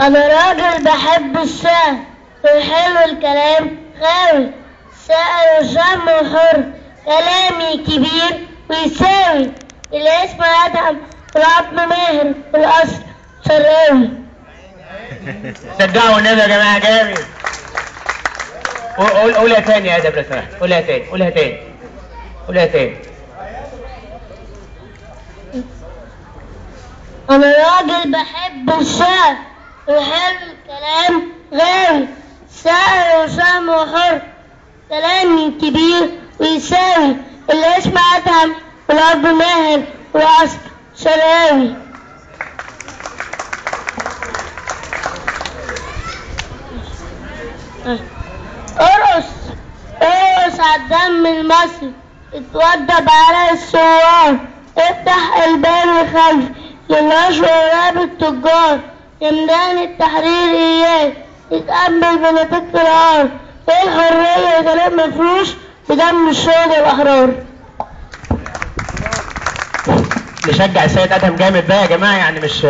أنا راجل بحب الشعر والحلو الكلام غاوي، شاعر وشهم وحر، كلامي كبير ويساوي، الاسم أدهم والأب ماهر والأصل شرقاوي. صدقوا النبي يا جماعة جامد. قولها تاني يا أدب لو سمحت، قولها تاني. أنا راجل بحب الشعر والحلو الكلام غاوي، شاعر وشهم وحر، كلامي كبير ويساوي، الاسم أدهم والأب ماهر والأصل شرقاوي. ارقص عالدم المصري، اتوضب على الثوار، افتح الباب الخلفي للعشر وراب التجار، يمدان التحرير اياه يتقبل بنتيجة العار، ايه الحرية كلام مفروش بدم الشهداء الأحرار. نشجع السيد أدهم جامد بقى يا جماعة، يعني مش